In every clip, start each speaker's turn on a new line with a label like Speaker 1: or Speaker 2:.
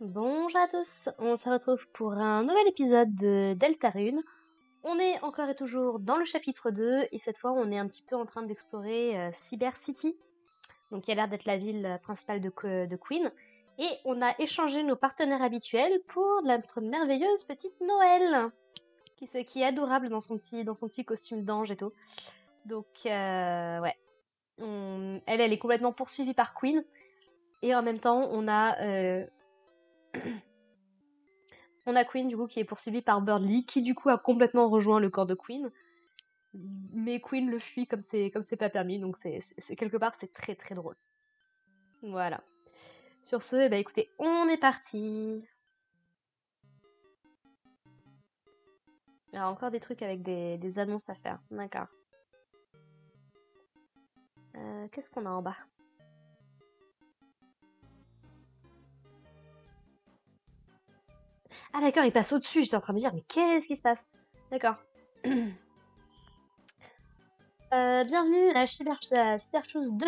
Speaker 1: Bonjour à tous, on se retrouve pour un nouvel épisode de Deltarune. On est encore et toujours dans le chapitre 2 et cette fois on est un petit peu en train d'explorer Cyber City, donc qui a l'air d'être la ville principale de Queen. Et on a échangé nos partenaires habituels pour notre merveilleuse petite Noël, qui est adorable dans son petit costume d'ange et tout. Donc ouais, elle est complètement poursuivie par Queen et en même temps on a Queen du coup qui est poursuivie par Birdly qui du coup a complètement rejoint le corps de Queen. Mais Queen le fuit comme c'est pas permis, donc c'est quelque part c'est très très drôle. Voilà. Sur ce, bah écoutez, on est parti. Il y a encore des trucs avec des annonces à faire. D'accord. Qu'est-ce qu'on a en bas? Ah d'accord, il passe au-dessus, j'étais en train de me dire, mais qu'est-ce qui se passe? D'accord. Bienvenue à Cyberchoose 2.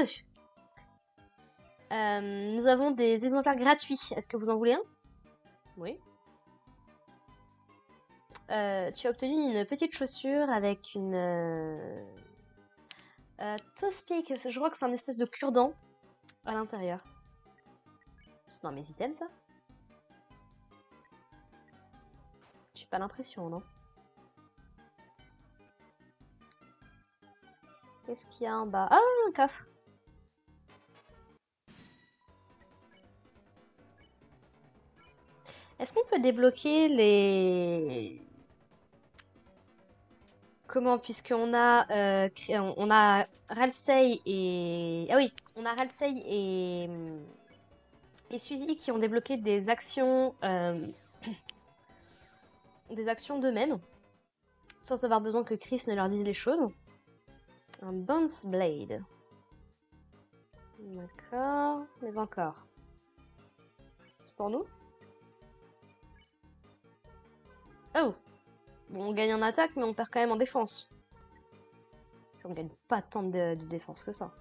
Speaker 1: Nous avons des exemplaires gratuits. Est-ce que vous en voulez un? Oui. Tu as obtenu une petite chaussure avec une Toastpick. Je crois que c'est un espèce de cure-dent à l'intérieur. C'est dans mes items ça? J'ai pas l'impression, non? Qu'est-ce qu'il y a en bas? Ah, un coffre! Est-ce qu'on peut débloquer les... Comment? Puisqu'on a, on a Ralsei et... Ah oui, on a Ralsei et Suzy qui ont débloqué des actions d'eux-mêmes, sans avoir besoin que Chris ne leur dise les choses. Un Bounce Blade. D'accord, mais encore. C'est pour nous? Oh! Bon, on gagne en attaque, mais on perd quand même en défense. Puis on gagne pas tant de défense que ça.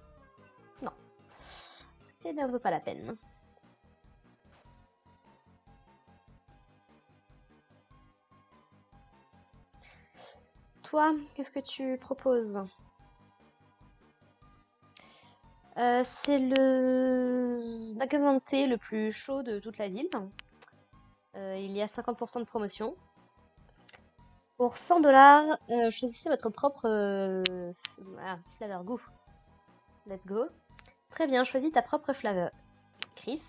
Speaker 1: Non. C'est un peu pas la peine. Toi, qu'est-ce que tu proposes? C'est le magasin de thé le plus chaud de toute la ville. Il y a 50% de promotion. Pour 100 $, choisissez votre propre flavor. Go. Let's go. Très bien, choisis ta propre flavor. Chris.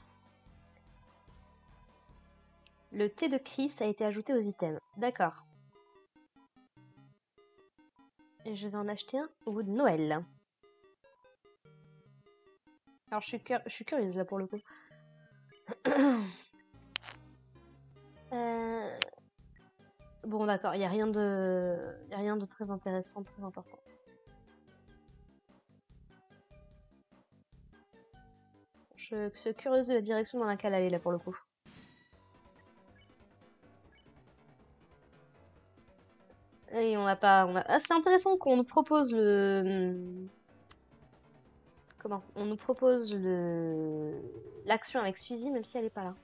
Speaker 1: Le thé de Chris a été ajouté aux items. D'accord. Et je vais en acheter un au bout de Noël. Alors je suis curieuse là pour le coup. Bon d'accord, il n'y a rien de très intéressant, très important. Je suis curieuse de la direction dans laquelle aller là pour le coup. Et on n'a pas... Ah, c'est intéressant qu'on nous propose le... Comment? On nous propose l'action avec Suzy même si elle n'est pas là.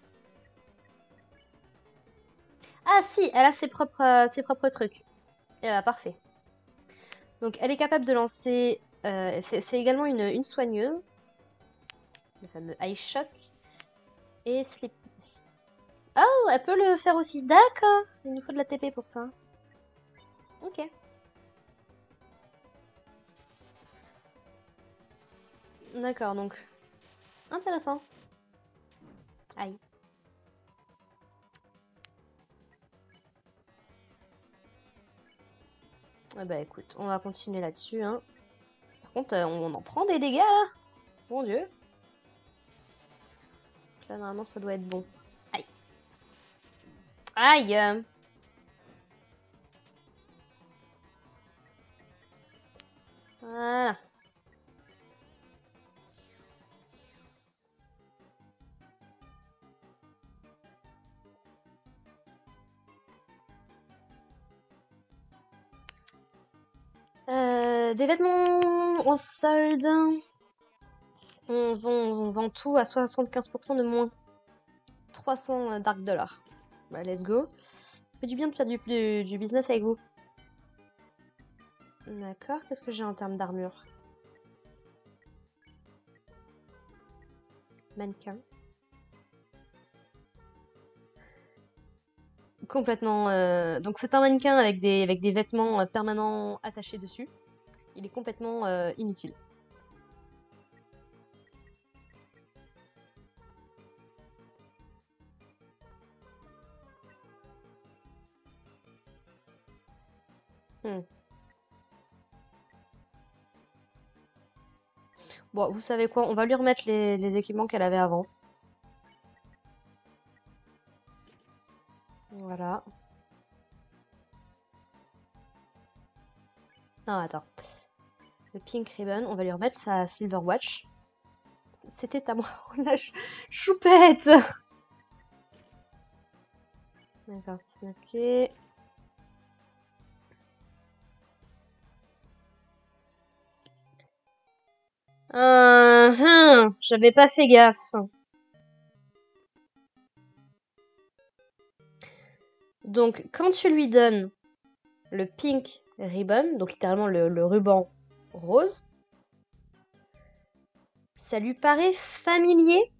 Speaker 1: Ah si, elle a ses propres trucs. Et bah, parfait. Donc elle est capable de lancer... c'est également une soigneuse. Le fameux Ice Shock. Et Sleep... Oh, elle peut le faire aussi. D'accord. Il nous faut de la TP pour ça. Ok. D'accord, donc... Intéressant. Aïe. Ah bah écoute, on va continuer là-dessus. Hein. Par contre, on en prend des dégâts là. Mon dieu. Là, normalement, ça doit être bon. Aïe. Aïe. Voilà. Des vêtements en solde. On vend tout à 75% de moins. 300 Dark Dollars. Bah, let's go. Ça fait du bien de faire du business avec vous. D'accord, qu'est-ce que j'ai en termes d'armure? Mannequin. Complètement. Donc c'est un mannequin avec des vêtements permanents attachés dessus. Il est complètement inutile. Hmm. Bon, vous savez quoi? On va lui remettre les équipements qu'elle avait avant. Voilà. Non, attends. Le Pink Ribbon, on va lui remettre sa Silver Watch. C'était à moi. La choupette! D'accord, c'est ok. J'avais pas fait gaffe. Donc, quand tu lui donnes le Pink Ribbon, donc littéralement le ruban rose, ça lui paraît familier?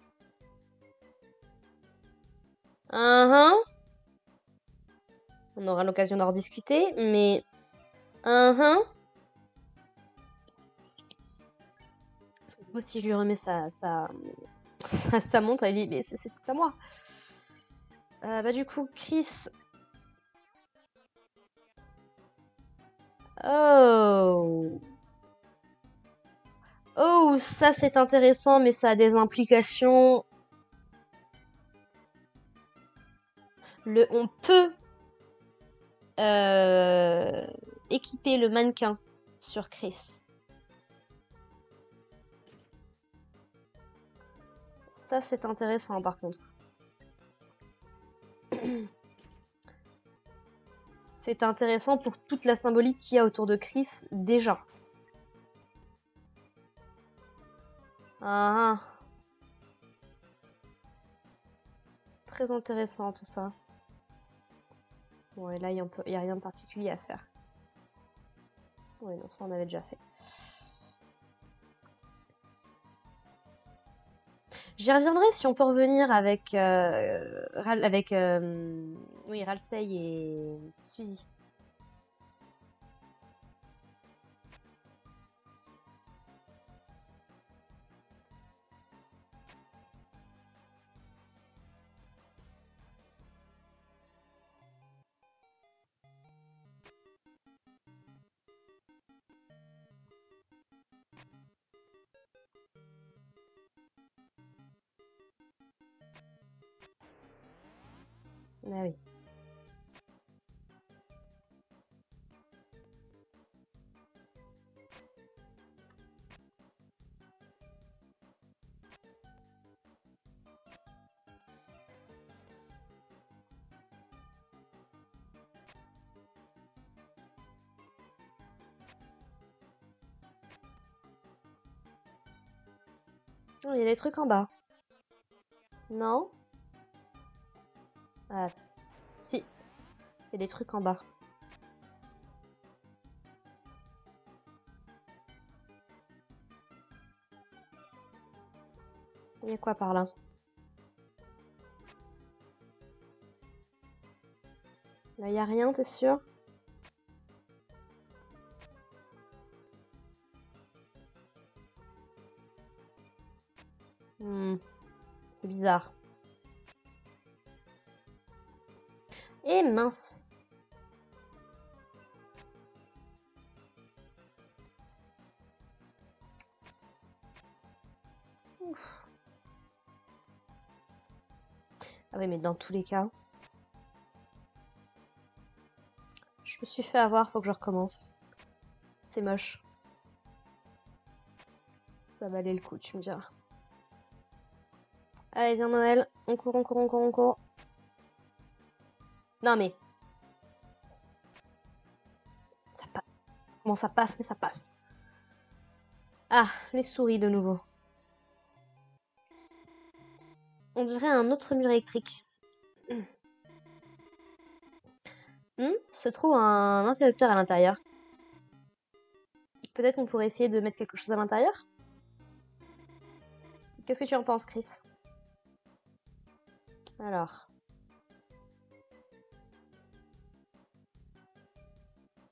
Speaker 1: On aura l'occasion d'en rediscuter, mais... Parce que du coup, si je lui remets sa montre, elle dit, mais c'est tout à moi. Bah du coup, Chris... Oh... Oh, ça c'est intéressant, mais ça a des implications. On peut équiper le mannequin sur Chris. Ça c'est intéressant par contre. C'est intéressant pour toute la symbolique qu'il y a autour de Chris déjà. Ah, très intéressant tout ça. Bon, et là, il n'y a rien de particulier à faire. Oui, non, ça on avait déjà fait. J'y reviendrai si on peut revenir avec, oui, Ralsei et Suzy. Ah oui. Oh, il y a des trucs en bas. Non? Ah, si. Il y a des trucs en bas. Il y a quoi par là? Là, il y a rien, t'es sûr? C'est bizarre. Eh mince! Ouf. Ah oui, mais dans tous les cas, je me suis fait avoir, faut que je recommence. C'est moche. Ça valait le coup, tu me diras. Allez, viens Noël, on court, on court, on court, on court. Non mais... Ça passe. Bon, ça passe, mais ça passe. Ah, les souris de nouveau. On dirait un autre mur électrique. Se trouve un interrupteur à l'intérieur. Peut-être qu'on pourrait essayer de mettre quelque chose à l'intérieur? Qu'est-ce que tu en penses, Chris? Alors.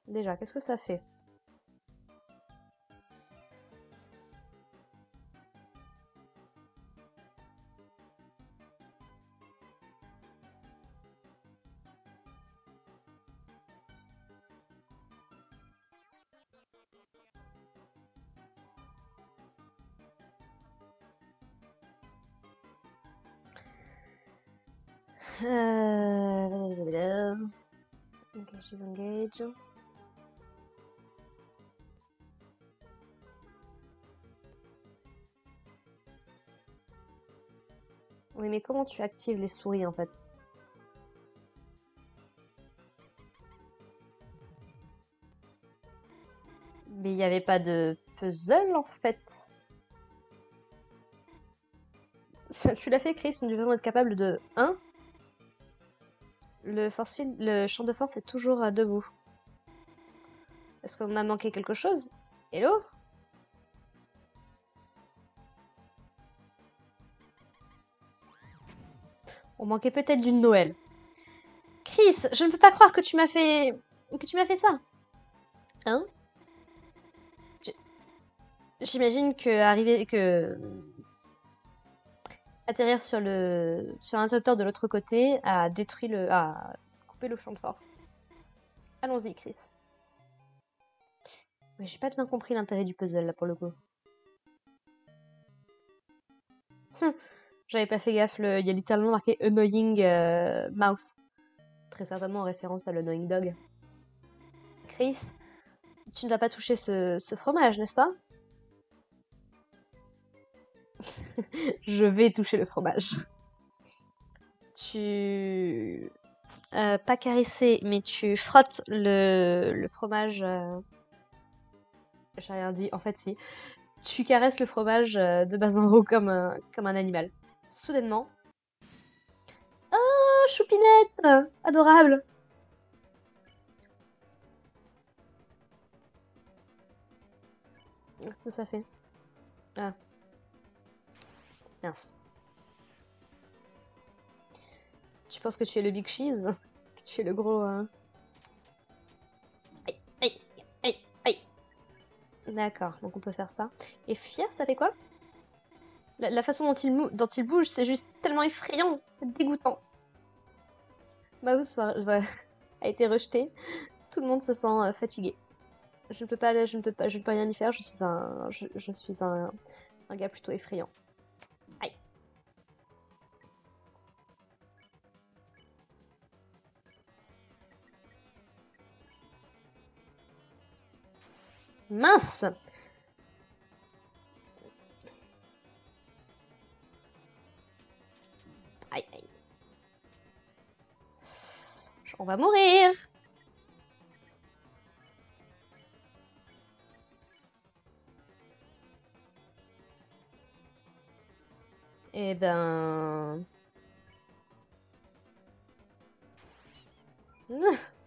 Speaker 1: Déjà, qu'est-ce que ça fait? Ok, she's engaged. Oui, mais comment tu actives les souris en fait? Mais il n'y avait pas de puzzle en fait. Tu l'as fait, Chris, on devrait être capable de 1. Le champ de force est toujours debout. Est-ce qu'on a manqué quelque chose? Hello? On manquait peut-être d'une Noël. Chris, je ne peux pas croire que tu m'as fait... ça. Hein? J'imagine atterrir sur un interrupteur de l'autre côté a coupé le champ de force. Allons-y, Chris. Mais j'ai pas bien compris l'intérêt du puzzle là pour le coup. J'avais pas fait gaffe, il y a littéralement marqué Annoying Mouse. Très certainement en référence à l'Annoying Dog. Chris, tu ne vas pas toucher ce fromage, n'est-ce pas? Je vais toucher le fromage. Tu... pas caresser, mais tu frottes le fromage... J'ai rien dit, en fait si. Tu caresses le fromage de bas en haut comme un animal. Soudainement... Oh, choupinette! Adorable! Qu'est-ce que ça fait? Ah. Mince. Tu penses que tu es le Big Cheese? Que tu es le gros... Aïe, aïe, aïe, aïe. D'accord, donc on peut faire ça. Et fier, ça fait quoi? La façon dont il bouge, c'est juste tellement effrayant. C'est dégoûtant. Mouse a été rejeté. Tout le monde se sent fatigué. Je ne peux rien y faire. Je suis un gars plutôt effrayant. Aïe. Mince! Aïe, aïe. On va mourir! Eh ben...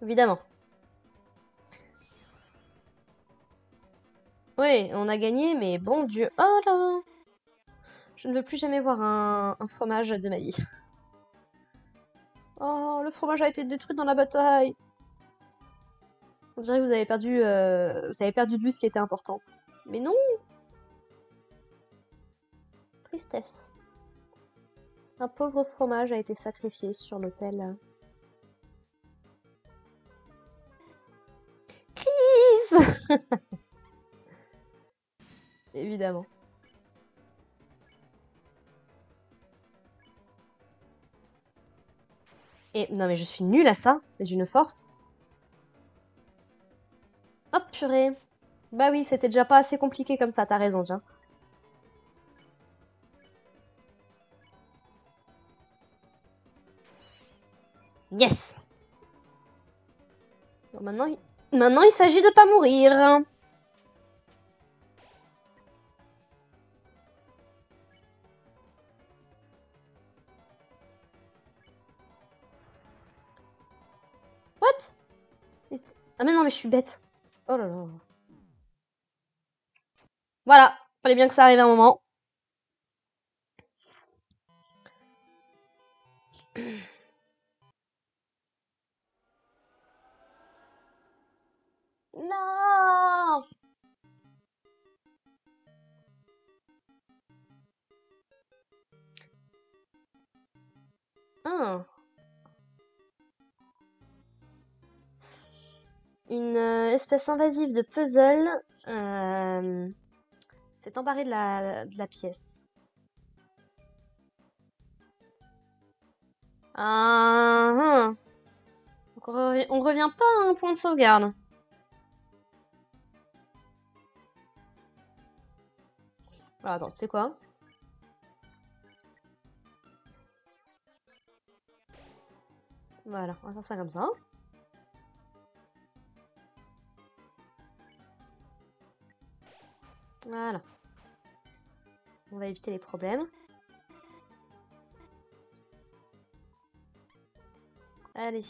Speaker 1: Évidemment. Oui, on a gagné, mais bon Dieu. Oh là! Je ne veux plus jamais voir un fromage de ma vie. Oh, le fromage a été détruit dans la bataille. On dirait que vous avez perdu de vue ce qui était important. Mais non! Tristesse. Un pauvre fromage a été sacrifié sur l'autel. Crise! Évidemment. Et non mais je suis nulle à ça, mais d'une force. Hop, purée. Bah oui, c'était déjà pas assez compliqué comme ça, t'as raison, tiens. Yes! Bon, maintenant, il s'agit de pas mourir. Ah mais non, mais je suis bête. Oh là là. Voilà, fallait bien que ça arrive à un moment. Non! Ah. Une espèce invasive de puzzle s'est emparée de la pièce. Ah, ah. Donc on revient pas à un point de sauvegarde. Alors attends, tu sais quoi? Voilà, on va faire ça comme ça. Voilà. On va éviter les problèmes. Allez.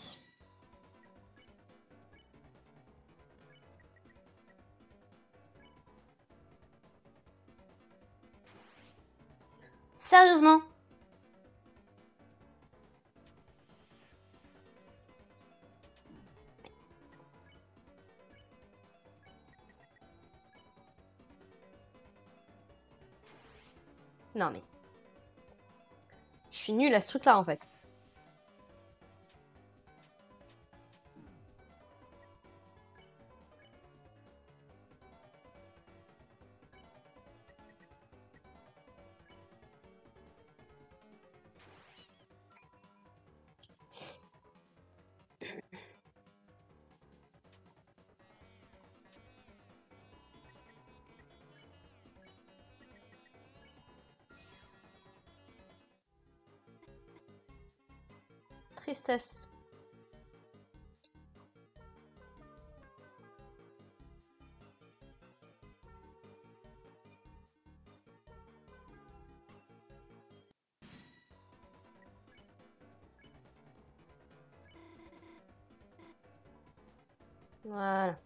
Speaker 1: Sérieusement? Non mais... Je suis nulle à ce truc-là en fait. Tristesse. Voilà.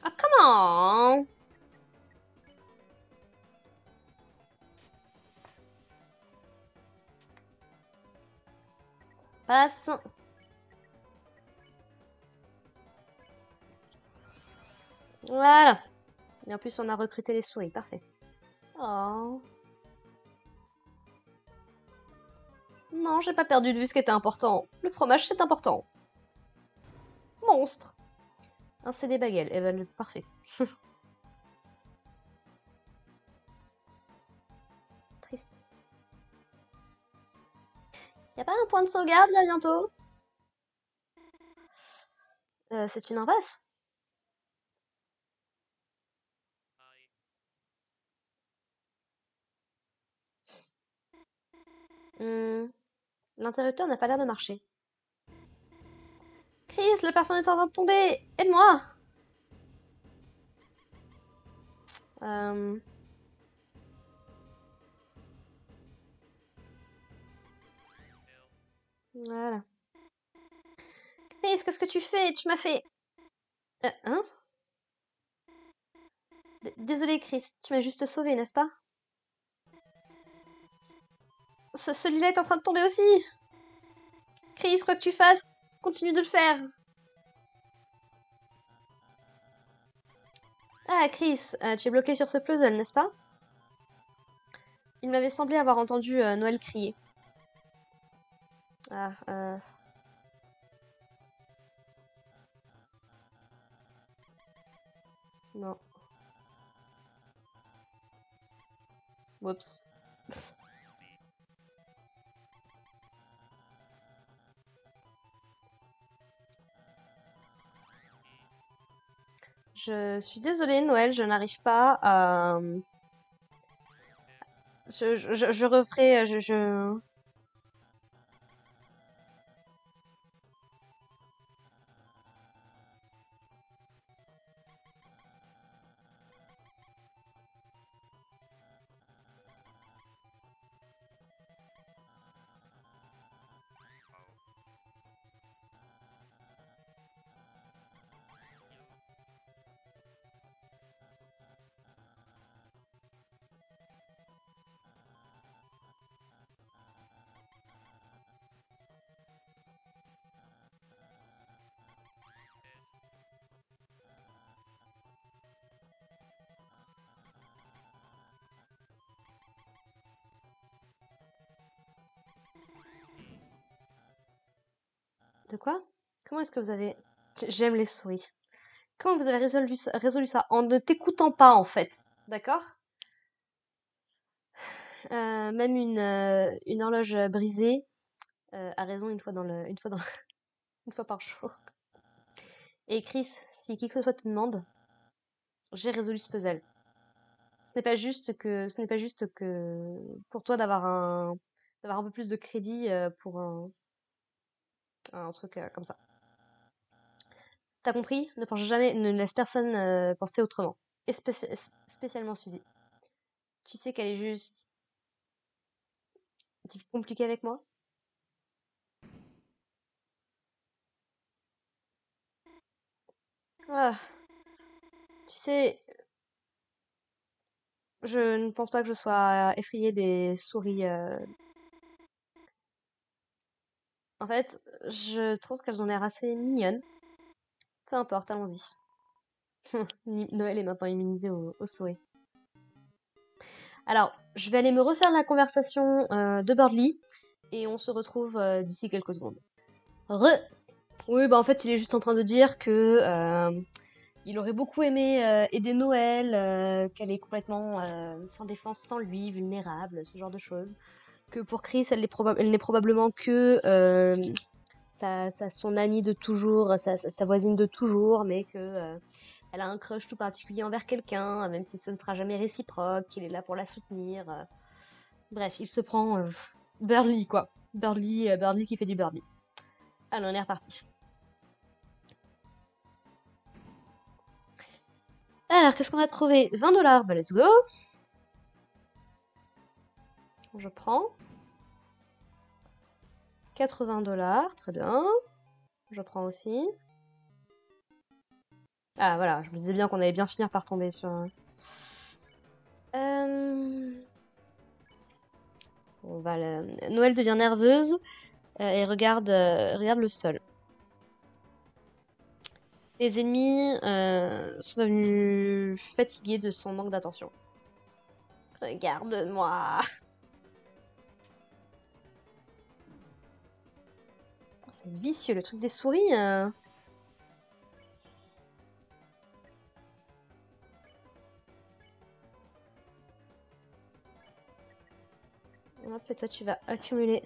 Speaker 1: Ah, come on! Passe. Voilà. Et en plus, on a recruté les souris. Parfait. Oh. Non, j'ai pas perdu de vue ce qui était important. Le fromage, c'est important. Monstre. Un CD bagel. Eh ben, parfait. Triste. Y a pas un point de sauvegarde là bientôt? C'est une impasse? Hmm. L'interrupteur n'a pas l'air de marcher. Chris, le parfum est en train de tomber! Aide-moi! Euh... Voilà. Chris, qu'est-ce que tu fais? Tu m'as fait... Hein? Désolé, Chris, tu m'as juste sauvé, n'est-ce pas? Celui-là est en train de tomber aussi! Chris, quoi que tu fasses, continue de le faire! Ah, Chris, tu es bloqué sur ce puzzle, n'est-ce pas? Il m'avait semblé avoir entendu Noël crier. Ah, non. Oups. Je suis désolée, Noël, je n'arrive pas à... Je referai... De quoi? Comment est-ce que vous avez... J'aime les souris. Comment vous avez résolu ça? En ne t'écoutant pas, en fait. D'accord? Même une horloge brisée a raison une fois une fois par jour. Et Chris, si qui que ce soit te demande, j'ai résolu ce puzzle. Ce n'est pas juste que pour toi d'avoir un peu plus de crédit pour un truc comme ça. T'as compris? Ne pense jamais, ne laisse personne penser autrement. Et spécialement Suzy. Tu sais qu'elle est juste compliquée avec moi? Ah, tu sais, je ne pense pas que je sois effrayée des souris. En fait, je trouve qu'elles ont l'air assez mignonnes. Peu importe, allons-y. Noël est maintenant immunisé aux souris. Alors, je vais aller me refaire la conversation de Birdly et on se retrouve d'ici quelques secondes. Oui, bah en fait, il est juste en train de dire que il aurait beaucoup aimé aider Noël, qu'elle est complètement sans défense sans lui, vulnérable, ce genre de choses. Que pour Chris, elle n'est probablement que son amie de toujours, sa voisine de toujours, mais que elle a un crush tout particulier envers quelqu'un, même si ce ne sera jamais réciproque, qu'il est là pour la soutenir. Bref, il se prend Burly, quoi. Burly qui fait du Burly. Allez, on est reparti. Alors, qu'est-ce qu'on a trouvé? 20 $, bah let's go. Je prends. 80 $, très bien. Je prends aussi. Ah voilà, je me disais bien qu'on allait bien finir par tomber sur un... Noël devient nerveuse et regarde le sol. Les ennemis sont devenus fatigués de son manque d'attention. Regarde-moi. Oh, c'est vicieux, le truc des souris. Hop, et toi, tu vas accumuler.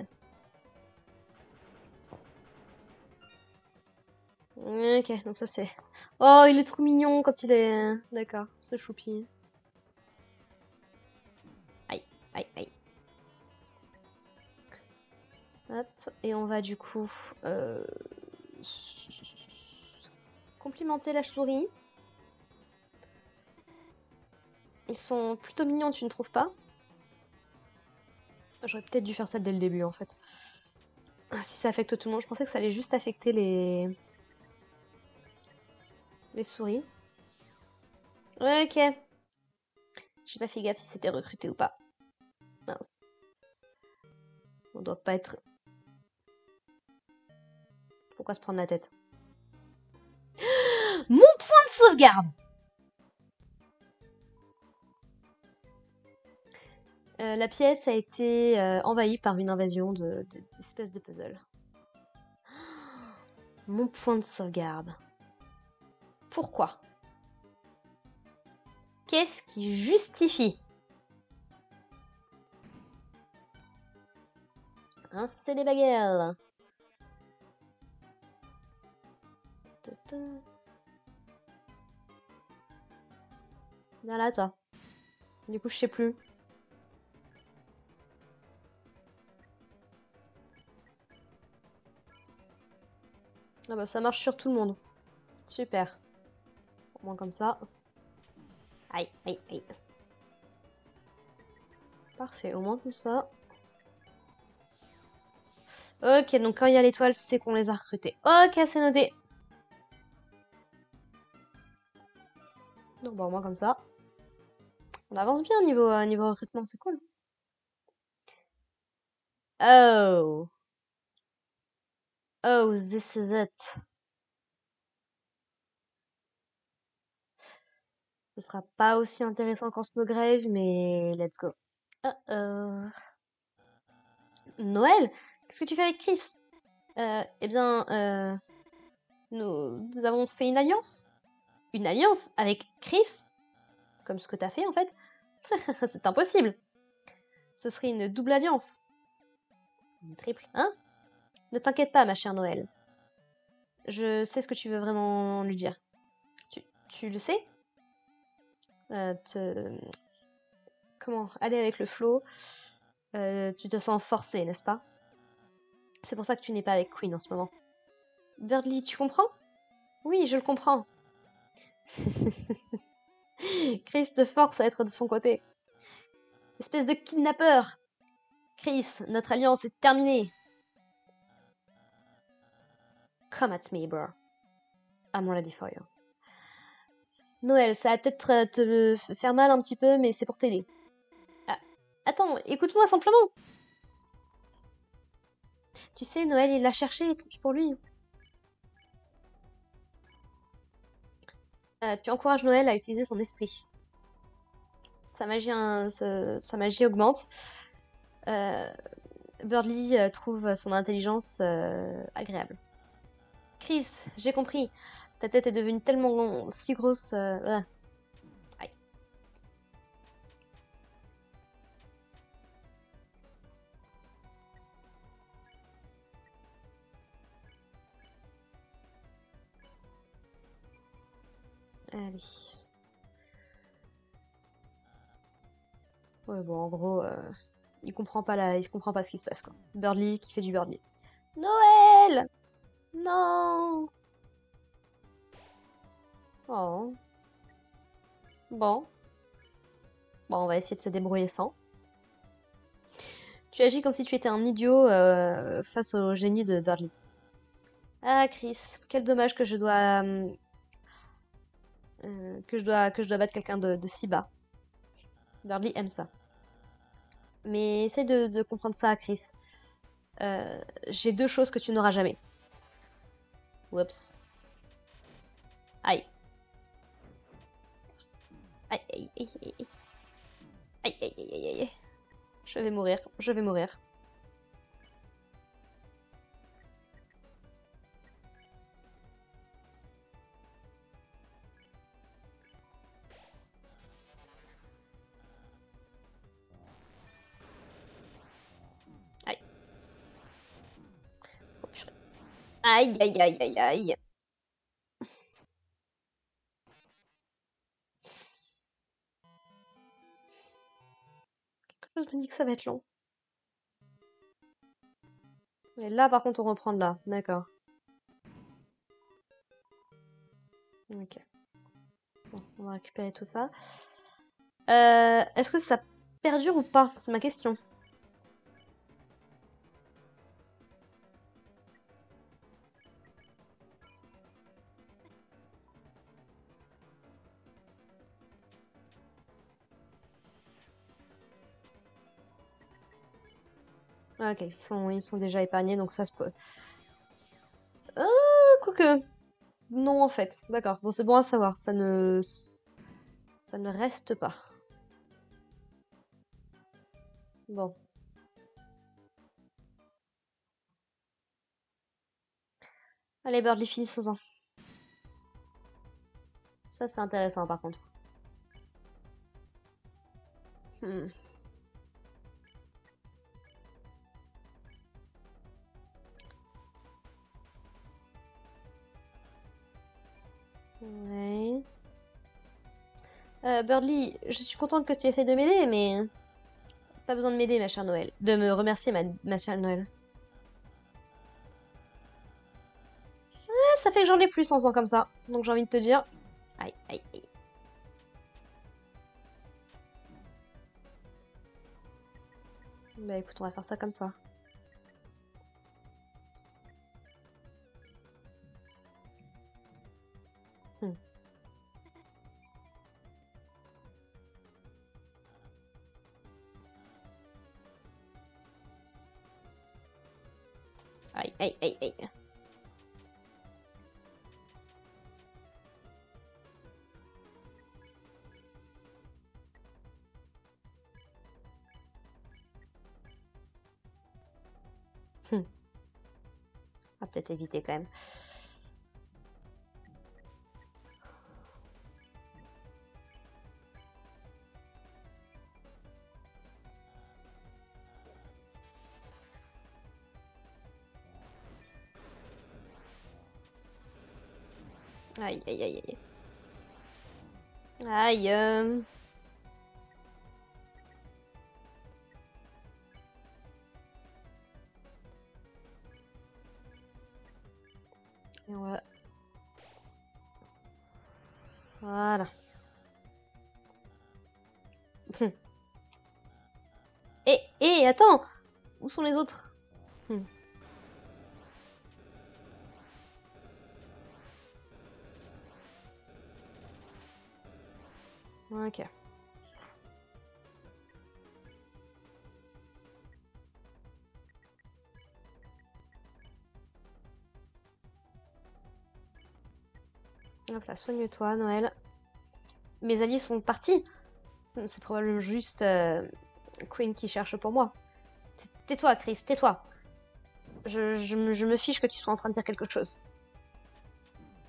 Speaker 1: Ok, donc ça c'est... Oh, il est trop mignon quand il est... D'accord, ce choupi. Aïe, aïe, aïe. Hop, et on va du coup... complimenter la souris. Ils sont plutôt mignons, tu ne trouves pas? J'aurais peut-être dû faire ça dès le début, en fait. Si ça affecte tout le monde, je pensais que ça allait juste affecter les souris. Ok. J'ai pas fait gaffe si c'était recruté ou pas. Mince. On doit pas être... Pourquoi se prendre la tête? Mon point de sauvegarde! La pièce a été envahie par une invasion d'espèces de puzzle. Mon point de sauvegarde. Pourquoi? Qu'est-ce qui justifie? Hein, c'est les baguettes. Viens là, toi. Du coup, je sais plus. Ah bah ça marche sur tout le monde. Super. Au moins comme ça. Aïe, aïe, aïe. Parfait, au moins comme ça. Ok, donc quand il y a l'étoile, c'est qu'on les a recrutés. Ok, c'est noté. Donc bon, au moins comme ça. On avance bien niveau recrutement, c'est cool. Oh. Oh, this is it. Ce sera pas aussi intéressant qu'en Snowgrave, mais let's go. Noël, qu'est-ce que tu fais avec Chris? Eh bien, nous avons fait une alliance. Une alliance avec Chris? Comme ce que t'as fait, en fait? C'est impossible. Ce serait une double alliance. Une triple, hein? Ne t'inquiète pas, ma chère Noël. Je sais ce que tu veux vraiment lui dire. Tu le sais? Comment? Aller avec le flow. Tu te sens forcé, n'est-ce pas? C'est pour ça que tu n'es pas avec Queen en ce moment. Birdly, tu comprends? Oui, je le comprends. Chris te force à être de son côté. Espèce de kidnappeur! Chris, notre alliance est terminée. Come at me, bro. I'm ready for you. Noël, ça va peut-être te faire mal un petit peu, mais c'est pour t'aider. Ah, attends, écoute-moi simplement. Tu sais, Noël, il l'a cherché, tant pis pour lui. Tu encourages Noël à utiliser son esprit. Sa magie augmente. Birdly trouve son intelligence agréable. Chris, j'ai compris. Ta tête est devenue tellement si grosse. Aïe. Allez. Ouais, bon, en gros, il comprend pas ce qui se passe, quoi. Birdly qui fait du Birdly. Noël! Non! Oh. Bon. Bon, on va essayer de se débrouiller sans. Tu agis comme si tu étais un idiot face au génie de Birdly. Ah, Chris, quel dommage que je dois que je dois battre quelqu'un de si bas. Birdly aime ça. Mais essaye de comprendre ça, Chris. J'ai deux choses que tu n'auras jamais. Oups. Aïe. Aïe, aïe, aïe, aïe, aïe. Aïe, aïe, aïe, aïe, aïe. Je vais mourir, je vais mourir. Aïe. Oh, purée. Aïe, aïe, aïe, aïe, aïe. Quelque chose me dit que ça va être long. Et là, par contre, on reprend de là. D'accord. Ok. Bon, on va récupérer tout ça. Est-ce que ça perdure ou pas? C'est ma question. Ah, ok, ils sont déjà épargnés, donc ça se peut. Quoique. Non, en fait. D'accord. Bon, c'est bon à savoir. Ça ne reste pas. Bon. Allez, Birdly, finissons-en. Ça, c'est intéressant, par contre. Hmm. Ouais. Birdly, je suis contente que tu essayes de m'aider, mais... Pas besoin de m'aider, ma chère Noël. De me remercier, ma chère Noël. Ah, ça fait que j'en ai plus en faisant comme ça. Donc j'ai envie de te dire... Aïe, aïe, aïe. Bah écoute, on va faire ça comme ça. Hmm. Aïe, aïe, aïe, aïe. Hmm. va peut-être éviter quand même. Aïe, aïe, aïe, aïe. Aïe. Et on va... Voilà. Attends! Où sont les autres? Ok. Hop là, soigne-toi, Noël. Mes alliés sont partis. C'est probablement juste Queen qui cherche pour moi. Tais-toi, Chris, tais-toi. Je me fiche que tu sois en train de dire quelque chose.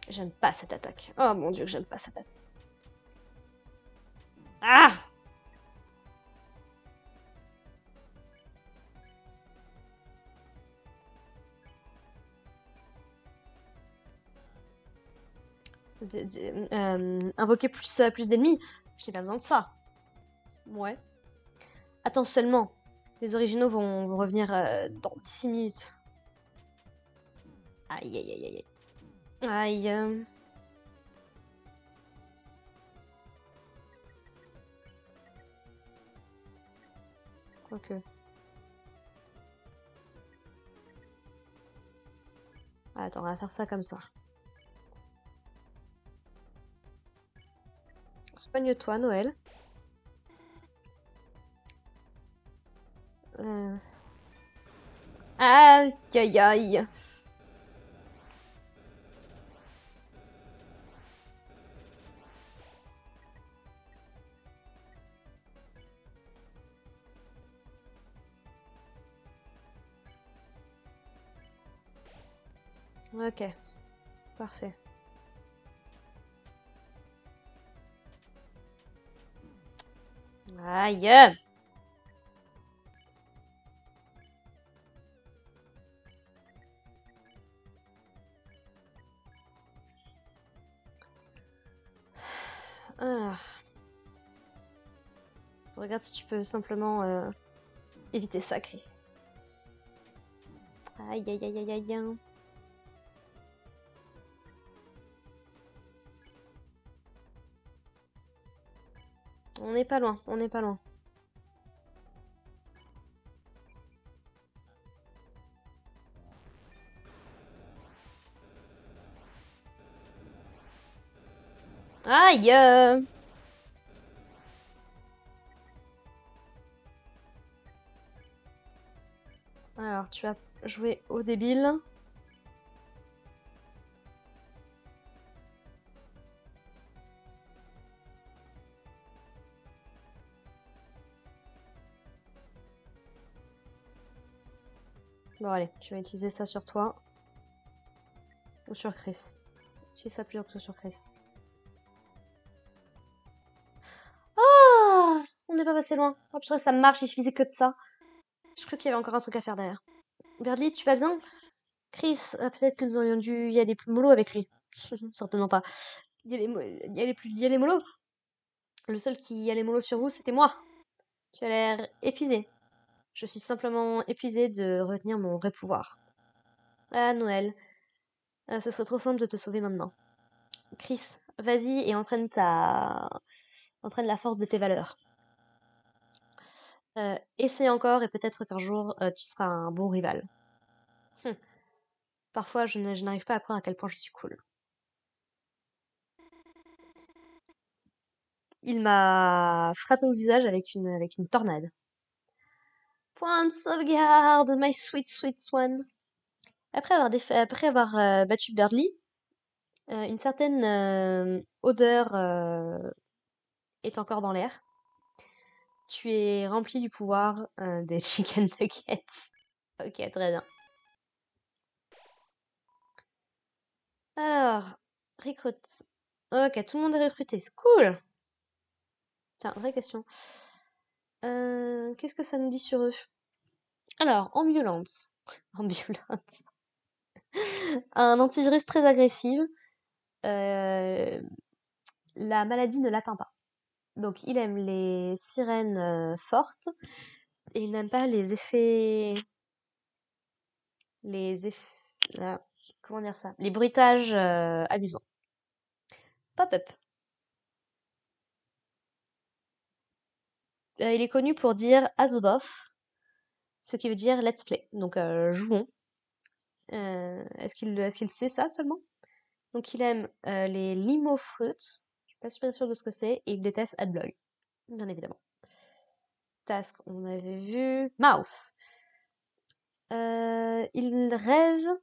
Speaker 1: J'aime pas cette attaque. Oh mon dieu, que j'aime pas cette attaque. Ah! Invoquer plus d'ennemis. Je n'ai pas besoin de ça. Ouais. Attends seulement. Les originaux vont revenir dans 6 minutes. Aïe, aïe, aïe, aïe. Aïe. Quoique. Attends, on va faire ça comme ça. Soigne-toi, Noël. Aïe, aïe, aïe. Ok. Parfait. Aïe. Ah. Regarde si tu peux simplement éviter ça, Chris. Aïe, aïe, aïe, aïe, aïe. On n'est pas loin, on n'est pas loin. Aïe. Alors, tu vas jouer au débile. Bon, allez, tu vas utiliser ça sur toi. Ou sur Chris. Utilise ça plutôt que sur Chris. Oh! On n'est pas passé loin. Oh putain, ça marche, il suffisait que de ça. Je crois qu'il y avait encore un truc à faire derrière. Berdly, tu vas bien? Chris, peut-être que nous aurions dû y aller plus mollo avec lui. Certainement pas. Y aller mollo. Le seul qui y allait mollo sur vous, c'était moi. Tu as l'air épuisé. Je suis simplement épuisée de retenir mon vrai pouvoir. Ah, Noël. Ce serait trop simple de te sauver maintenant. Chris, vas-y et entraîne la force de tes valeurs. Essaie encore et peut-être qu'un jour tu seras un bon rival. Parfois, je n'arrive pas à croire à quel point je suis cool. Il m'a frappé au visage avec une tornade. Point de sauvegarde, my sweet sweet swan. Après avoir battu Berdly, une certaine odeur est encore dans l'air. Tu es rempli du pouvoir des chicken nuggets. Ok, très bien. Alors, recrute. Ok, tout le monde est recruté, c'est cool. Tiens, vraie question. Qu'est-ce que ça nous dit sur eux? Alors, ambulance. Ambulance. Un antivirus très agressif. Euh, la maladie ne l'atteint pas. Donc, il aime les sirènes fortes et il n'aime pas les effets. Les effets. Comment dire ça? Les bruitages amusants. Pop-up. Il est connu pour dire Azuboff, ce qui veut dire let's play. Donc, jouons. Est-ce qu'il sait ça seulement? Donc, il aime les limo fruits. Je suis pas super sûre de ce que c'est. Et il déteste Adblock, bien évidemment. Task, on avait vu. Mouse. Il rêve.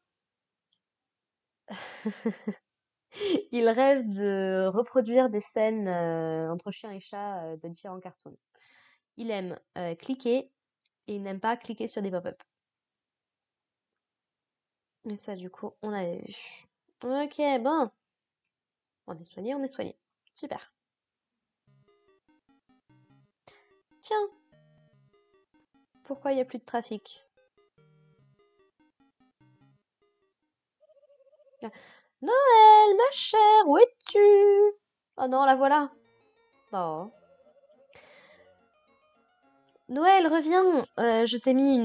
Speaker 1: Il rêve de reproduire des scènes entre chien et chat de différents cartoons. Il aime cliquer et il n'aime pas cliquer sur des pop-up. Et ça, du coup, on avait vu. Ok, bon. On est soigné, on est soigné. Super. Tiens, pourquoi il n'y a plus de trafic? Noël, ma chère, où es-tu? Oh non, la voilà. Oh. Noël, reviens. Je t'ai mis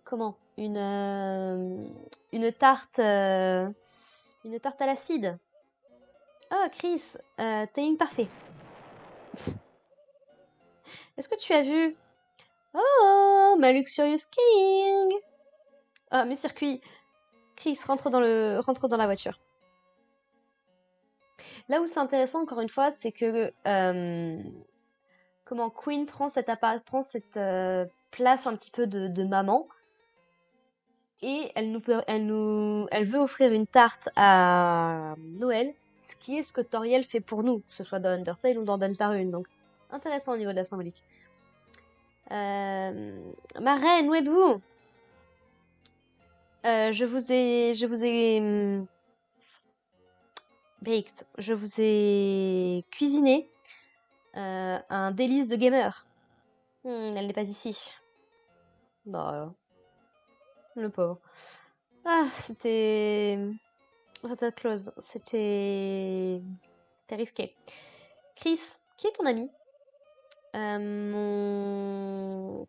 Speaker 1: comment? Une tarte à l'acide. Oh, Chris, t'es parfait. Est-ce que tu as vu? Oh, ma Luxurious King. Ah, mes circuits. Chris, rentre dans la voiture. Là où c'est intéressant, encore une fois, c'est que comment Queen prend cette place un petit peu de maman et elle veut offrir une tarte à Noël, ce qui est ce que Toriel fait pour nous, que ce soit dans Undertale ou dans Deltarune. Donc intéressant au niveau de la symbolique. Ma reine, où êtes-vous? Baked. Je vous ai cuisiné un délice de gamer. Elle n'est pas ici. Non, le pauvre. Ah, c'était close. C'était risqué. Chris, qui est ton ami? Mon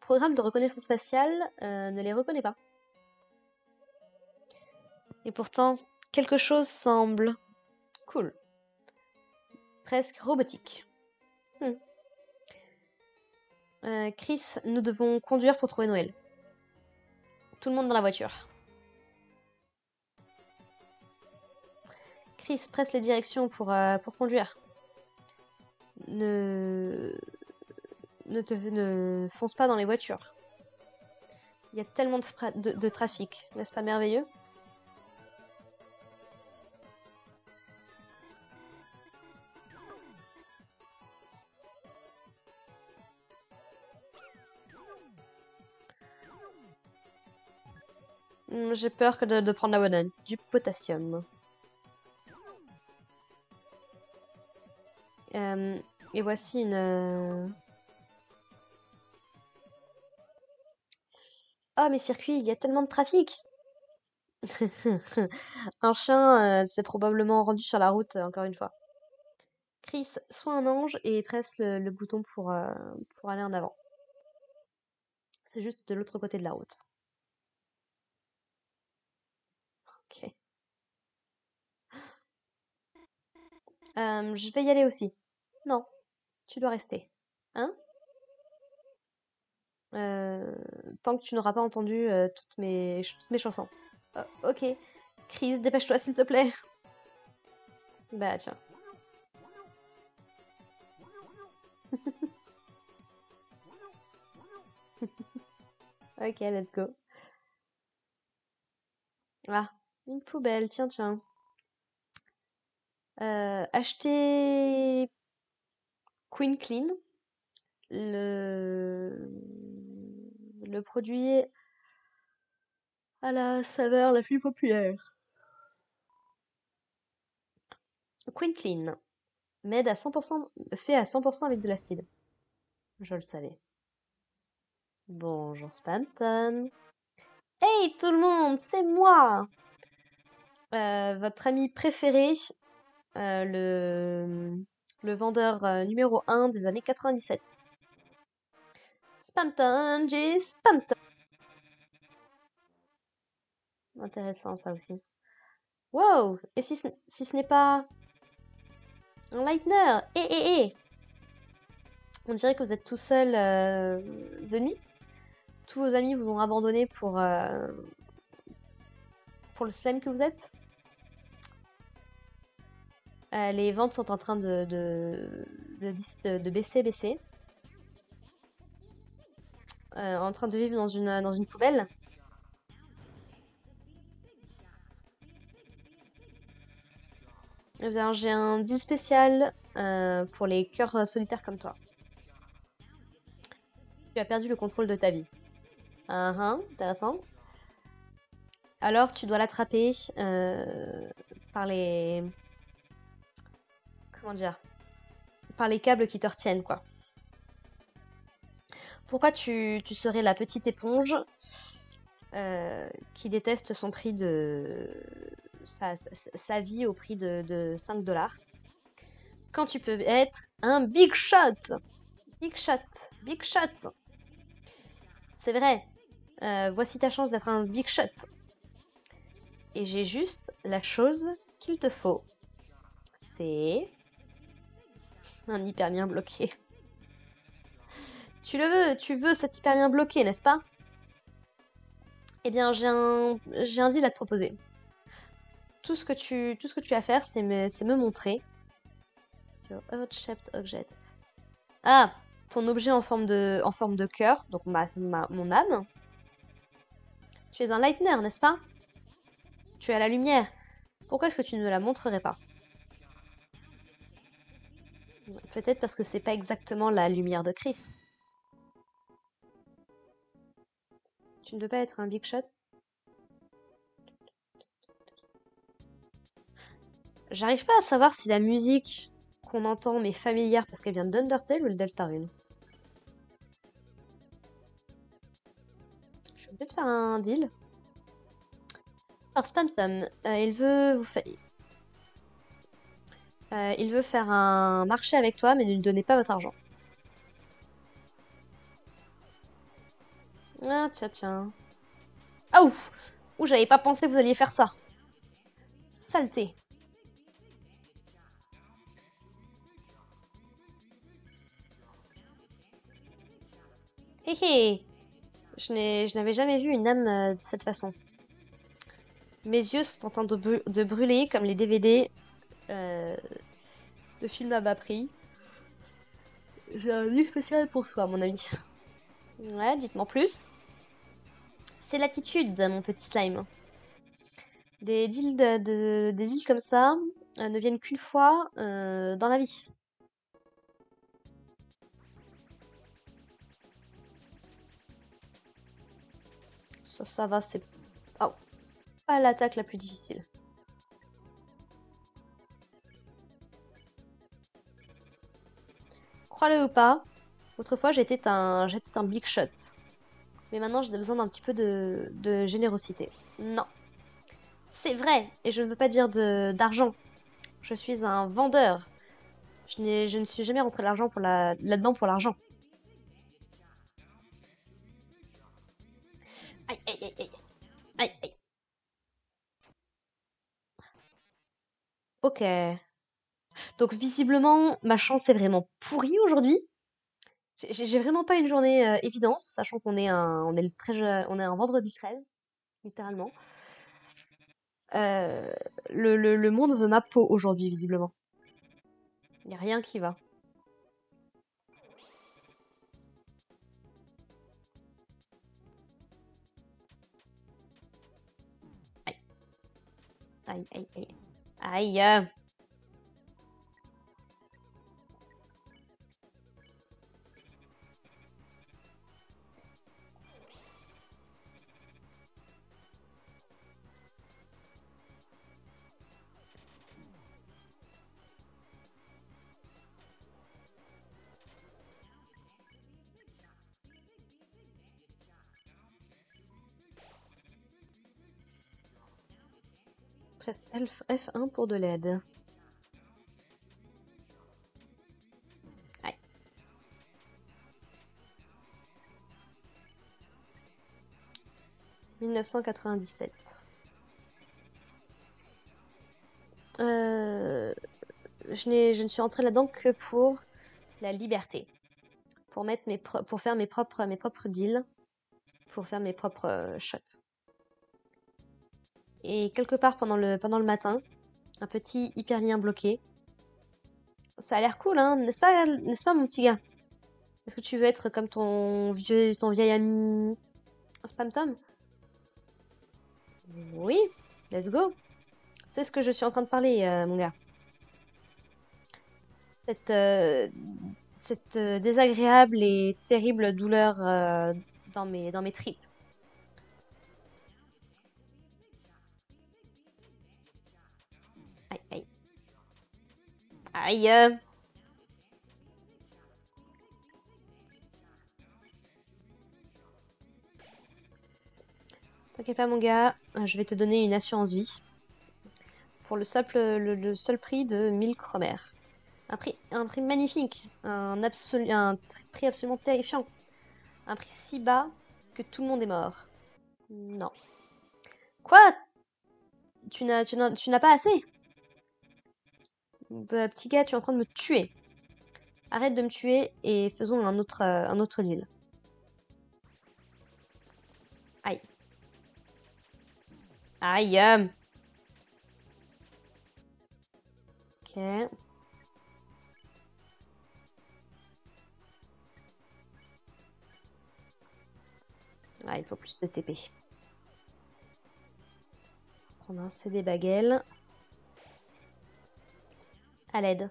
Speaker 1: programme de reconnaissance faciale ne les reconnaît pas. Et pourtant, quelque chose semble cool. Presque robotique. Chris, nous devons conduire pour trouver Noël. Tout le monde dans la voiture. Chris, presse les directions pour conduire. Ne fonce pas dans les voitures. Il y a tellement de trafic, n'est-ce pas merveilleux? J'ai peur que de prendre la banane. Du potassium. Et voici une... Oh, mes circuits, il y a tellement de trafic. Un chien s'est probablement rendu sur la route, encore une fois. Chris, sois un ange et presse le bouton pour aller en avant. C'est juste de l'autre côté de la route. Ok. Je vais y aller aussi. Non, tu dois rester. Hein? Tant que tu n'auras pas entendu toutes mes chansons. Ok. Chris, dépêche-toi s'il te plaît. Bah tiens. Ok, let's go. Ah, une poubelle, tiens, tiens. Acheter Queen Clean, le produit à la saveur la plus populaire. Queen Clean. M'aide à 100%, fait à 100% avec de l'acide. Je le savais. Bonjour Spamton. Hey tout le monde, c'est moi, votre ami préféré, le vendeur numéro 1 des années 97. Spamton, j'ai Spamton. Intéressant ça aussi. Wow, et si ce n'est pas un Lightner? On dirait que vous êtes tout seul de nuit. Tous vos amis vous ont abandonné pour le slime que vous êtes. Les ventes sont en train de baisser. En train de vivre dans une poubelle. Eh bien, j'ai un deal spécial pour les cœurs solitaires comme toi. Tu as perdu le contrôle de ta vie. Intéressant. Alors, tu dois l'attraper par les... Comment dire? Par les câbles qui te retiennent, quoi. Pourquoi tu serais la petite éponge qui déteste son prix de... sa vie au prix de 5 $, quand tu peux être un big shot? Big shot, big shot. C'est vrai. Voici ta chance d'être un big shot. Et j'ai juste la chose qu'il te faut. C'est un hyperlien bloqué. Tu veux cet hyperlien bloqué, n'est-ce pas? Eh bien, j'ai un deal à te proposer. Tout ce que tu as à faire, c'est me montrer. Your heart-shaped object. Ah, ton objet en forme de cœur, donc mon âme. Tu es un Lightner, n'est-ce pas? Tu as la lumière. Pourquoi est-ce que tu ne me la montrerais pas? Peut-être parce que c'est pas exactement la lumière de Chris. Tu ne veux pas être un big shot? J'arrive pas à savoir si la musique qu'on entend m'est familière parce qu'elle vient d'Undertale ou le Deltarune. Je vais peut-être faire un deal. Alors Spamton, il veut faire un marché avec toi, mais ne lui donnez pas votre argent. Ah tiens. Ah ouf! Ouh, j'avais pas pensé que vous alliez faire ça. Saleté. Hé hé! Je n'avais jamais vu une âme de cette façon. Mes yeux sont en train de brûler comme les DVD de films à bas prix. J'ai un livre spécial pour soi, mon ami. Ouais, dites-moi plus. C'est l'attitude, mon petit slime. Des deals, des deals comme ça ne viennent qu'une fois dans la vie. Ça va, c'est oh, pas l'attaque la plus difficile. Crois-le ou pas, autrefois j'étais un big shot. Mais maintenant j'ai besoin d'un petit peu de générosité. Non, c'est vrai, et je ne veux pas dire d'argent. Je suis un vendeur. Je ne suis jamais rentré l'argent là-dedans pour l'argent. Aïe, aïe, aïe, aïe. Aïe, aïe. Ok. Donc visiblement, ma chance est vraiment pourrie aujourd'hui. J'ai vraiment pas une journée évidente, sachant on est un vendredi 13, littéralement. Euh, le monde veut ma peau aujourd'hui, visiblement. Y a rien qui va. Aïe, aïe, aïe, aïe. Aïe. F1 pour de l'aide. Aïe. « 1997. Je ne suis entrée là-dedans que pour la liberté. Pour faire mes propres deals. Pour faire mes propres shots. Et quelque part pendant le matin, un petit hyperlien bloqué. Ça a l'air cool, hein, n'est-ce pas, mon petit gars? Est-ce que tu veux être comme ton vieil ami Spam Tom? Oui, let's go. C'est ce que je suis en train de parler, mon gars. Cette désagréable et terrible douleur dans mes tripes. Aïe, aïe. Aïe. T'inquiète pas, mon gars, je vais te donner une assurance vie. Pour le seul prix de 1000 chromères. Un prix magnifique. Un prix absolument terrifiant. Un prix si bas que tout le monde est mort. Non. Quoi? Tu n'as pas assez? Petit gars, tu es en train de me tuer. Arrête de me tuer et faisons un autre deal. Aïe. Aïe. Ok. Ah, il faut plus de TP. Prendre un CD baguelle. À l'aide.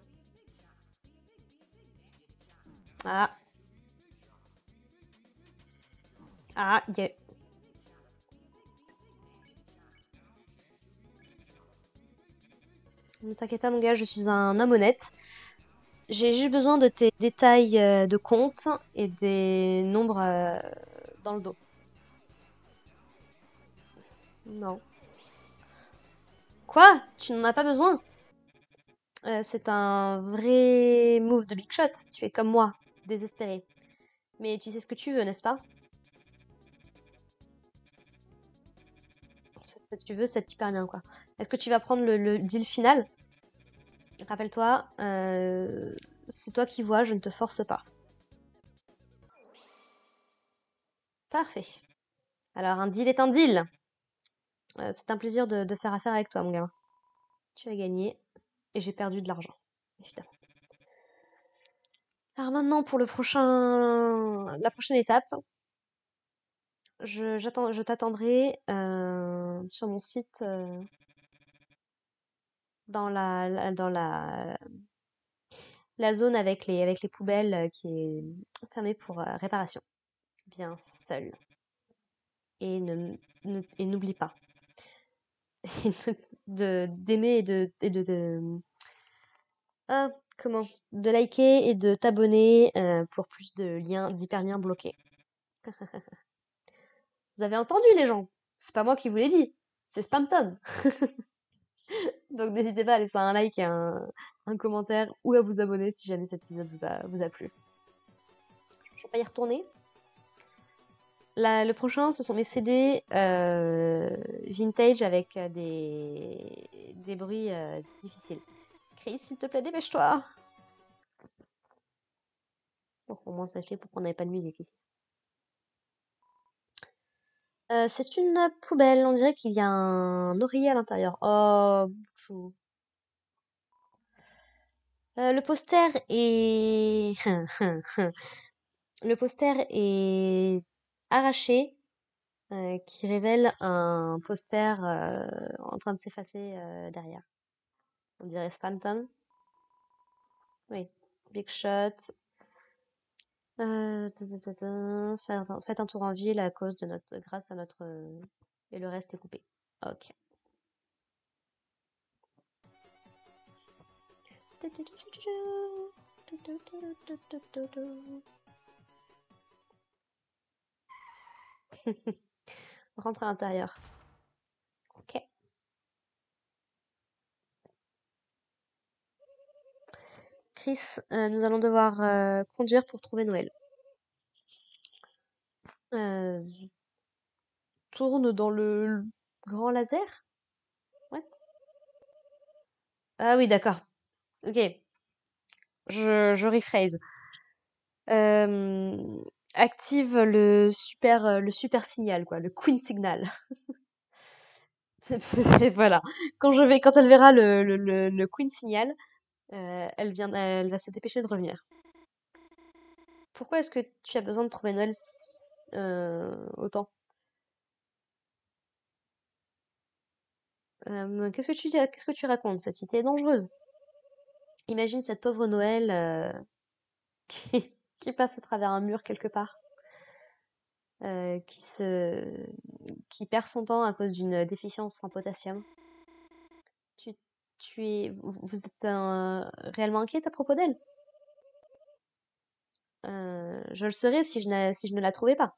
Speaker 1: Ah. Ah, yeah. Ne t'inquiète pas, mon gars, je suis un homme honnête. J'ai juste besoin de tes détails de compte et des nombres dans le dos. Non. Quoi? Tu n'en as pas besoin? C'est un vrai move de Big Shot. Tu es comme moi, désespéré. Mais tu sais ce que tu veux, n'est-ce pas? Tu veux, c'est hyper bien, quoi. Est-ce que tu vas prendre le deal final? Rappelle-toi, c'est toi qui vois, je ne te force pas. Parfait. Alors, un deal est un deal. C'est un plaisir de faire affaire avec toi, mon gamin. Tu as gagné et j'ai perdu de l'argent, évidemment. Alors maintenant, pour la prochaine étape, je t'attendrai sur mon site dans la zone avec les poubelles qui est fermée pour réparation. Bien seul. Et n'oublie pas d'aimer ah, de liker et de t'abonner pour plus d'hyperliens bloqués. Vous avez entendu, les gens? C'est pas moi qui vous l'ai dit, c'est SpamTom. Donc n'hésitez pas à laisser un like et un commentaire ou à vous abonner si jamais cet épisode vous a plu. Je vais pas y retourner. Le prochain, ce sont mes CD vintage avec des bruits difficiles. Chris, s'il te plaît, dépêche-toi. Bon, au moins ça fait pour qu'on n'ait pas de musique ici. C'est une poubelle, on dirait qu'il y a un oreiller à l'intérieur. Oh, chou. Le poster est... Le poster est arraché, qui révèle un poster en train de s'effacer derrière. On dirait Phantom. Oui, Big Shot. Faites un tour en ville grâce à notre... et le reste est coupé. Ok. Rentre à l'intérieur. Ok. Chris, nous allons devoir conduire pour trouver Noël. Euh, Tourne dans le grand laser? Ouais. Ah oui, d'accord. Ok, je rephrase. Euh, Active le super signal, quoi, le Queen Signal. Voilà. Quand elle verra le Queen Signal, elle va se dépêcher de revenir. Pourquoi est-ce que tu as besoin de trouver Noël autant? Qu'est-ce que tu racontes? Cette cité est dangereuse. Imagine cette pauvre Noël qui passe à travers un mur quelque part, euh, qui se, qui perd son temps à cause d'une déficience en potassium. Tu, vous êtes réellement inquiète à propos d'elle? Je le serais si je ne la trouvais pas.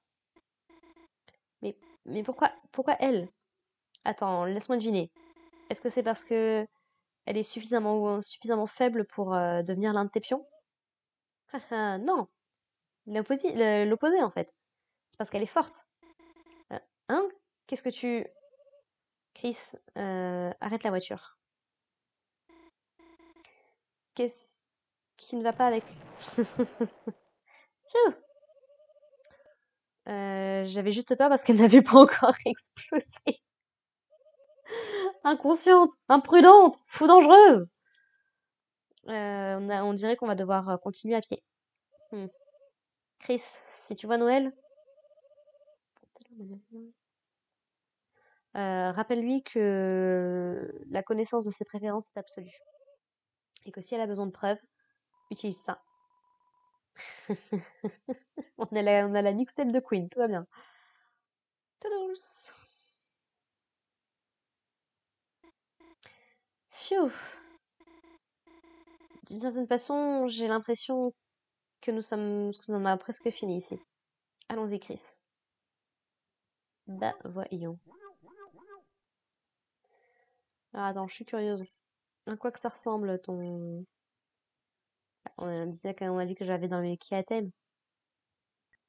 Speaker 1: Mais, mais pourquoi elle? Attends, laisse-moi deviner. Est-ce que c'est parce que elle est suffisamment faible pour devenir l'un de tes pions? Non, l'opposé en fait. C'est parce qu'elle est forte. Euh, Hein? Qu'est-ce que tu... Chris, arrête la voiture. Qu'est-ce qui ne va pas avec... Pfiou. J'avais juste peur parce qu'elle n'avait pas encore explosé. Inconsciente, imprudente, fou dangereuse. On dirait qu'on va devoir continuer à pied. Hmm. Chris, si tu vois Noël, rappelle-lui que la connaissance de ses préférences est absolue. Et que si elle a besoin de preuves, utilise ça. On a la mixtape de Queen, tout va bien. Toodles. Phew. D'une certaine façon, j'ai l'impression que nous en avons presque fini ici. Allons-y, Chris. Bah, voyons. Alors attends, je suis curieuse. À quoi que ça ressemble ton... On a dit que j'avais dans mes Kiaten.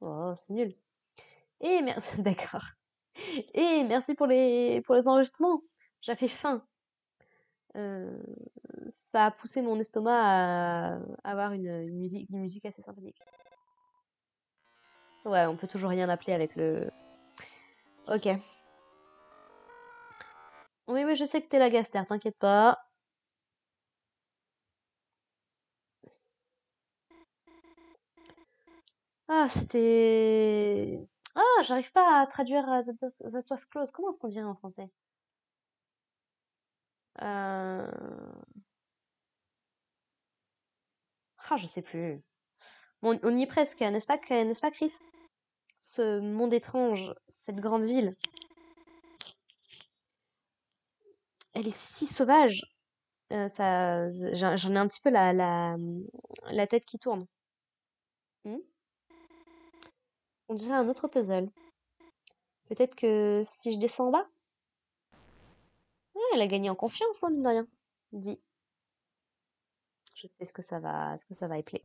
Speaker 1: Oh, c'est nul. Et merci, d'accord. Et merci pour les enregistrements. J'avais faim. Euh, Ça a poussé mon estomac à avoir une musique assez sympathique. Ouais, on peut toujours rien appeler avec le... Ok. Oui, oui, je sais que t'es la Gaster, t'inquiète pas. Ah, c'était... Ah, j'arrive pas à traduire That was close. Comment est-ce qu'on dirait en français? Euh... Ah, je sais plus. Bon, on y est presque, n'est-ce pas, Chris? Ce monde étrange, cette grande ville, elle est si sauvage. J'en ai un petit peu la tête qui tourne. Hmm. On dirait un autre puzzle. Peut-être que si je descends en bas? Ouais, elle a gagné en confiance, hein, mine de rien. Dis, je sais ce que ça va épeler.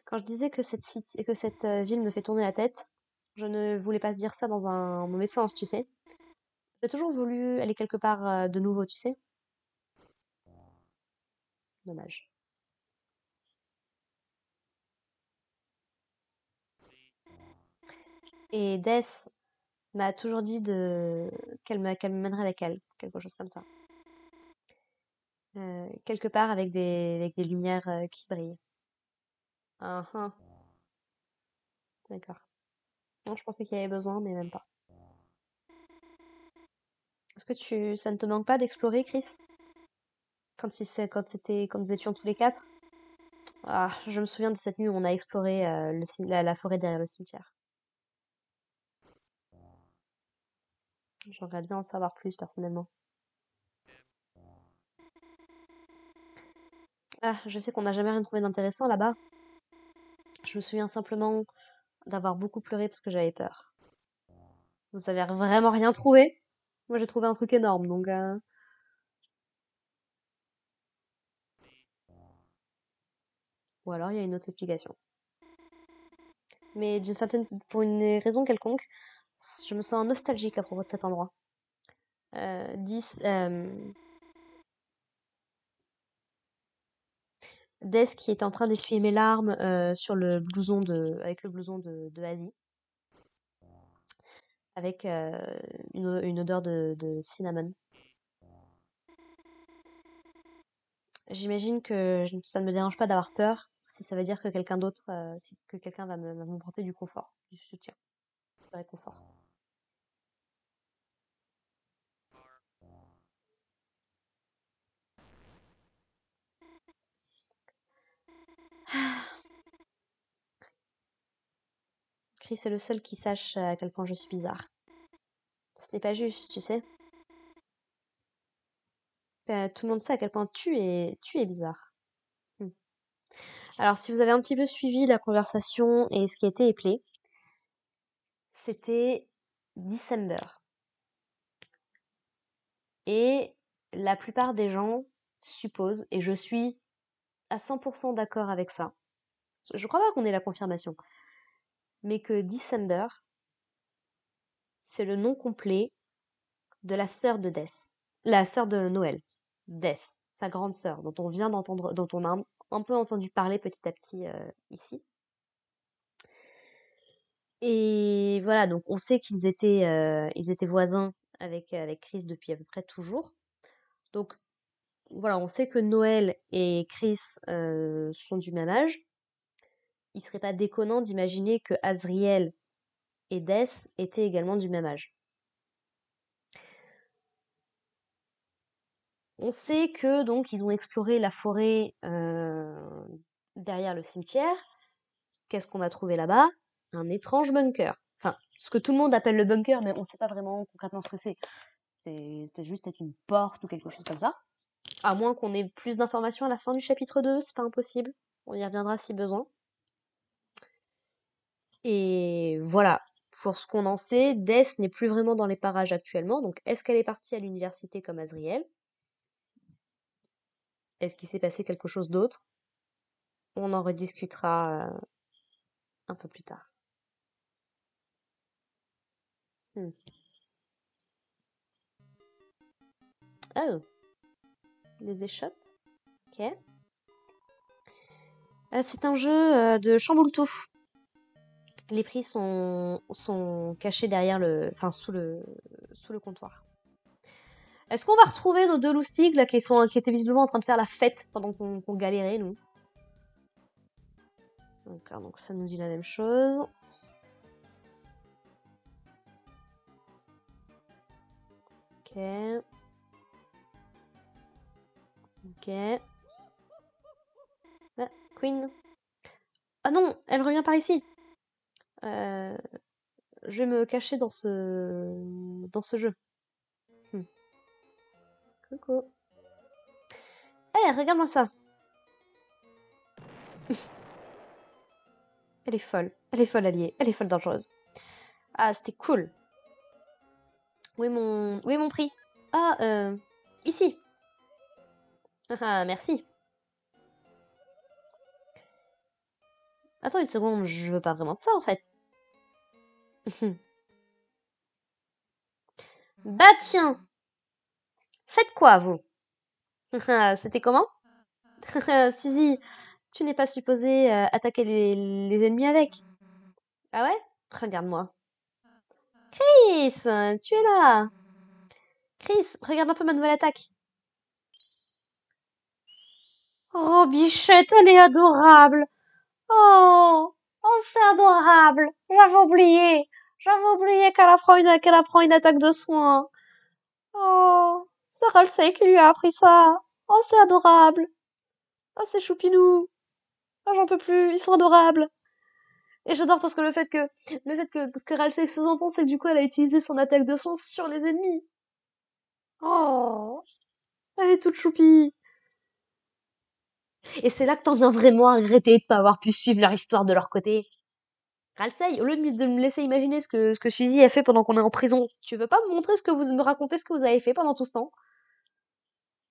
Speaker 1: Quand je disais que cette ville me fait tourner la tête, je ne voulais pas dire ça dans un mauvais sens, tu sais. J'ai toujours voulu aller quelque part de nouveau, tu sais. Dommage. Et Death m'a toujours dit qu'elle me mènerait avec elle, quelque chose comme ça. Quelque part avec des lumières qui brillent. Ah, ah, d'accord. Non, je pensais qu'il y avait besoin, mais même pas. Est-ce que ça ne te manque pas d'explorer, Chris? Quand nous étions tous les quatre? Ah, je me souviens de cette nuit où on a exploré la forêt derrière le cimetière. J'aimerais bien en savoir plus, personnellement. Ah, je sais qu'on n'a jamais rien trouvé d'intéressant là-bas. Je me souviens simplement d'avoir beaucoup pleuré parce que j'avais peur. Vous avez vraiment rien trouvé? Moi j'ai trouvé un truc énorme, donc ou alors il y a une autre explication. Mais pour une raison quelconque, je me sens nostalgique à propos de cet endroit. 10, Des qui était en train d'essuyer mes larmes sur le blouson avec le blouson de Asie, avec une odeur de cinnamon. J'imagine que ça ne me dérange pas d'avoir peur si ça veut dire que quelqu'un d'autre, que quelqu'un va m'apporter du confort, du soutien, du réconfort. Chris est le seul qui sache à quel point je suis bizarre. Ce n'est pas juste, tu sais. Tout le monde sait à quel point tu es bizarre. Hmm. Alors, si vous avez un petit peu suivi la conversation et ce qui a été éplé, c'était December. Et la plupart des gens supposent, et je suis à 100% d'accord avec ça, je crois pas qu'on ait la confirmation, mais que December, c'est le nom complet de la sœur de Death, la sœur de Noël, Death, sa grande sœur, dont on vient d'entendre, dont on a un peu entendu parler petit à petit ici. Et voilà, donc on sait ils étaient voisins avec Chris depuis à peu près toujours. Donc voilà, on sait que Noël et Chris sont du même âge. Il serait pas déconnant d'imaginer que Azriel et Death étaient également du même âge. On sait que donc ils ont exploré la forêt derrière le cimetière. Qu'est-ce qu'on a trouvé là-bas? Un étrange bunker. Enfin, ce que tout le monde appelle le bunker, mais on ne sait pas vraiment concrètement ce que c'est. C'est peut-être juste être une porte ou quelque chose comme ça. À moins qu'on ait plus d'informations à la fin du chapitre 2, c'est pas impossible. On y reviendra si besoin. Et voilà, pour ce qu'on en sait, Death n'est plus vraiment dans les parages actuellement. Donc, est-ce qu'elle est partie à l'université comme Azriel? Est-ce qu'il s'est passé quelque chose d'autre? On en rediscutera un peu plus tard. Hmm. Oh, les échoppes. Ok. C'est un jeu de chamboule-tout. Les prix sont cachés derrière enfin sous le comptoir. Est-ce qu'on va retrouver nos deux loustiques là qui étaient visiblement en train de faire la fête pendant qu'on galérait nous? D'accord, donc ça nous dit la même chose. Ok. Ok. Ah, Queen. Ah non, elle revient par ici. Euh, je vais me cacher dans ce jeu. Hmm. Coucou. Eh, regarde-moi ça. Elle est folle. Elle est folle alliée. Elle est folle dangereuse. Ah, c'était cool. Où est mon prix? Ah, ici. Ah, merci. Attends une seconde, je veux pas vraiment de ça en fait. Bah tiens, faites quoi vous? C'était comment? Suzy, tu n'es pas supposée attaquer les ennemis avec. Ah ouais? Regarde-moi. Chris, tu es là. Chris, regarde un peu ma nouvelle attaque. Oh, bichette, elle est adorable. Oh, oh, c'est adorable. J'avais oublié. J'avais oublié qu'elle apprend une attaque de soin. Oh, c'est Ralsei qui lui a appris ça. Oh, c'est adorable. Oh, c'est choupinou. Oh, j'en peux plus. Ils sont adorables. Et j'adore parce que ce que Ralsei sous-entend, c'est que du coup, elle a utilisé son attaque de soin sur les ennemis. Oh, elle est toute choupie. Et c'est là que t'en viens vraiment à regretter de pas avoir pu suivre leur histoire de leur côté. Ralsei, au lieu de me laisser imaginer ce que Suzy a fait pendant qu'on est en prison, tu veux pas me montrer me raconter ce que vous avez fait pendant tout ce temps?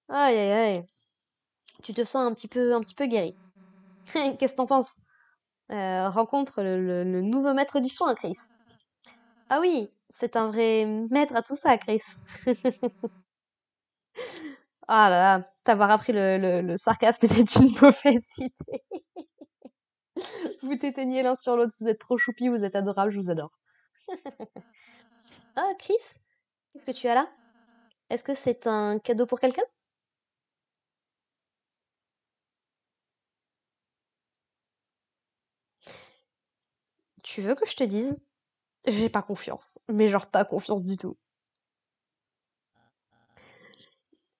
Speaker 1: Aïe aïe aïe. Tu te sens un petit peu guéri. Qu'est-ce que t'en penses? Rencontre le nouveau maître du soin, Chris. Ah oui, c'est un vrai maître à tout ça, Chris. Ah là là, t'avoir appris le sarcasme était une mauvaise idée. Vous t'éteignez l'un sur l'autre, vous êtes trop choupi, vous êtes adorable, je vous adore. Ah, Chris, qu'est-ce que tu as là? Est-ce que c'est un cadeau pour quelqu'un? Tu veux que je te dise? J'ai pas confiance. Mais genre pas confiance du tout.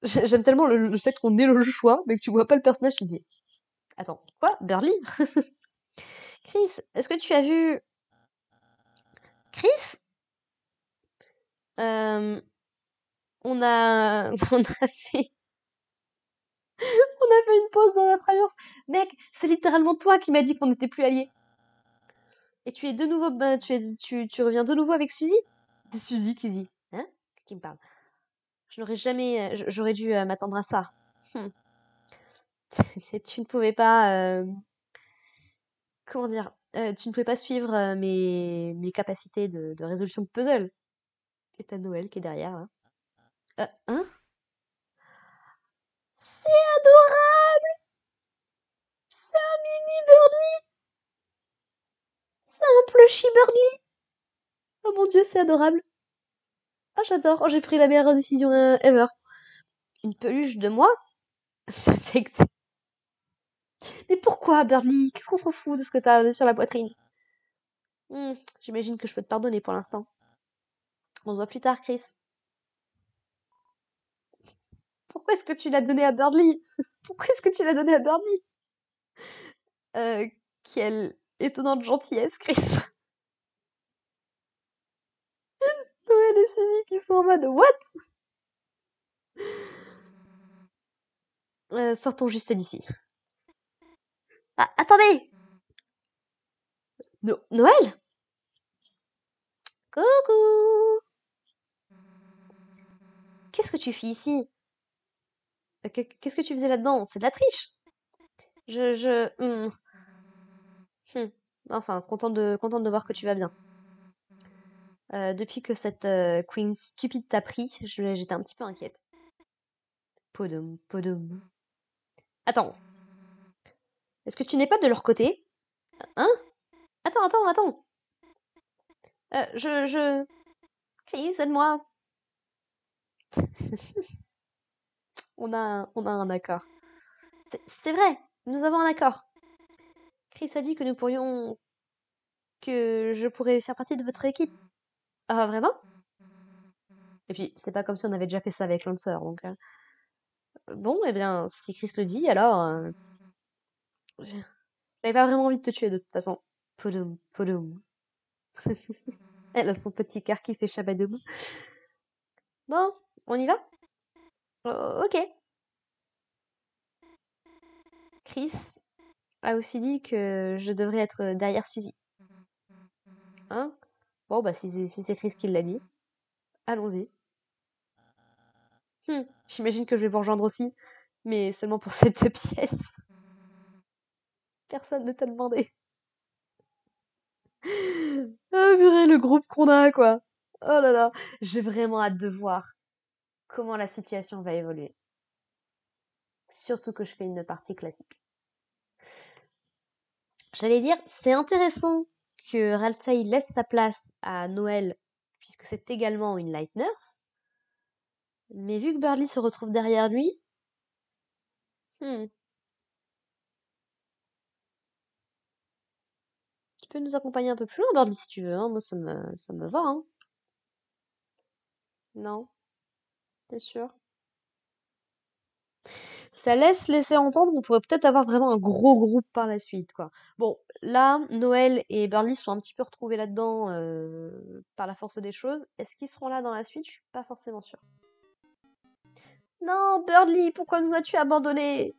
Speaker 1: J'aime tellement le fait qu'on ait le choix, mais que tu vois pas le personnage, tu te dis, attends, quoi? Burly? Chris, est-ce que tu as vu... Chris? Euh, on a... On a fait une pause dans notre alliance. Mec, c'est littéralement toi qui m'as dit qu'on n'était plus alliés. Et tu es de nouveau... tu reviens de nouveau avec Suzy? C'est Suzy qui dit. Hein? Qui me parle. Je n'aurais jamais... J'aurais dû m'attendre à ça. Hmm. Tu ne pouvais pas... comment dire? Tu ne pouvais pas suivre mes capacités de résolution de puzzle. Et t'as Noël qui est derrière, là. Hein? C'est adorable! C'est un mini Birdly! C'est un plushie Birdly! Oh mon dieu, c'est adorable! Ah, j'adore! Oh, j'ai pris la meilleure décision ever! Une peluche de moi? Ça fait que... Mais pourquoi, Birdly? Qu'est-ce qu'on s'en fout de ce que t'as sur la poitrine? J'imagine que je peux te pardonner pour l'instant. On se voit plus tard, Chris. Pourquoi est-ce que tu l'as donné à Birdly? Pourquoi est-ce que tu l'as donné à Birdly? Quelle étonnante gentillesse, Chris. Noël et Suzy qui sont en mode What? Sortons juste d'ici. Ah, attendez! Noël? Coucou! Qu'est-ce que tu fais ici? Qu'est-ce que tu faisais là-dedans? C'est de la triche! Je... Enfin, contente de voir que tu vas bien. Depuis que cette queen stupide t'a pris, j'étais un petit peu inquiète. Podum, podum. Attends, est-ce que tu n'es pas de leur côté? Hein? Attends. Je... Chris, aide-moi. On a un accord. C'est vrai, nous avons un accord. Chris a dit que nous pourrions... que je pourrais faire partie de votre équipe. Ah, vraiment? Et puis, c'est pas comme si on avait déjà fait ça avec Lancer, donc... Bon, eh bien, si Chris le dit, alors... j'avais pas vraiment envie de te tuer, de toute façon. Podoum, podoum. Elle a son petit cœur qui fait chabadoum. Bon, on y va? Ok. Chris a aussi dit que je devrais être derrière Suzy. Hein? Bon, bah, si c'est Chris qui l'a dit, allons-y. J'imagine que je vais vous rejoindre aussi, mais seulement pour cette pièce. Personne ne t'a demandé. Ah purée, le groupe qu'on a, quoi. Oh là là, j'ai vraiment hâte de voir comment la situation va évoluer. Surtout que je fais une partie classique. J'allais dire, c'est intéressant que Ralsei laisse sa place à Noël, puisque c'est également une Light Nurse. Mais vu que Burly se retrouve derrière lui, tu peux nous accompagner un peu plus loin, Burly, si tu veux. Hein. Moi, ça me va. Hein. Non, t'es sûr? Ça laisse laisser entendre qu'on pourrait peut-être avoir vraiment un gros groupe par la suite, quoi. Bon, là, Noël et Burly sont un petit peu retrouvés là-dedans par la force des choses. Est-ce qu'ils seront là dans la suite? Je suis pas forcément sûre. Non, Burly, pourquoi nous as-tu abandonnés?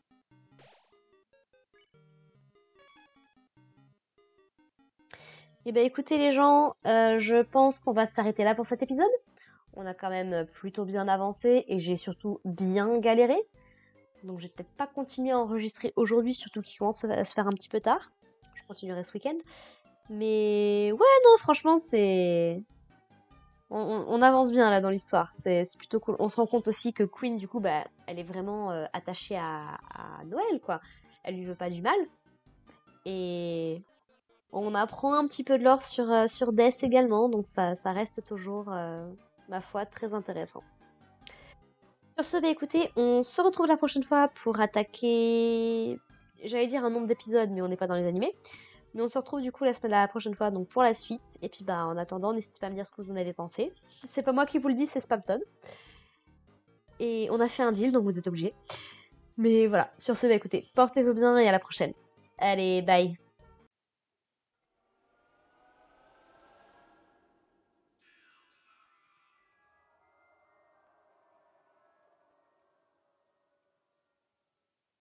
Speaker 1: Eh ben écoutez les gens, je pense qu'on va s'arrêter là pour cet épisode. On a quand même plutôt bien avancé et j'ai surtout bien galéré. Donc je vais peut-être pas continuer à enregistrer aujourd'hui, surtout qu'il commence à se faire un petit peu tard. Je continuerai ce week-end. Mais ouais, non, franchement, c'est... on avance bien là dans l'histoire. C'est plutôt cool. On se rend compte aussi que Queen, du coup, bah, elle est vraiment attachée à Noël, quoi. Elle lui veut pas du mal. Et on apprend un petit peu de l'or sur Death également, donc ça reste toujours, ma foi, très intéressant. Sur ce, bah écoutez, on se retrouve la prochaine fois pour attaquer, j'allais dire un nombre d'épisodes, mais on n'est pas dans les animés. Mais on se retrouve du coup la prochaine fois donc pour la suite. Et puis bah en attendant, n'hésitez pas à me dire ce que vous en avez pensé. C'est pas moi qui vous le dis, c'est Spamton. Et on a fait un deal, donc vous êtes obligés. Mais voilà, sur ce, bah écoutez, portez-vous bien et à la prochaine. Allez, bye!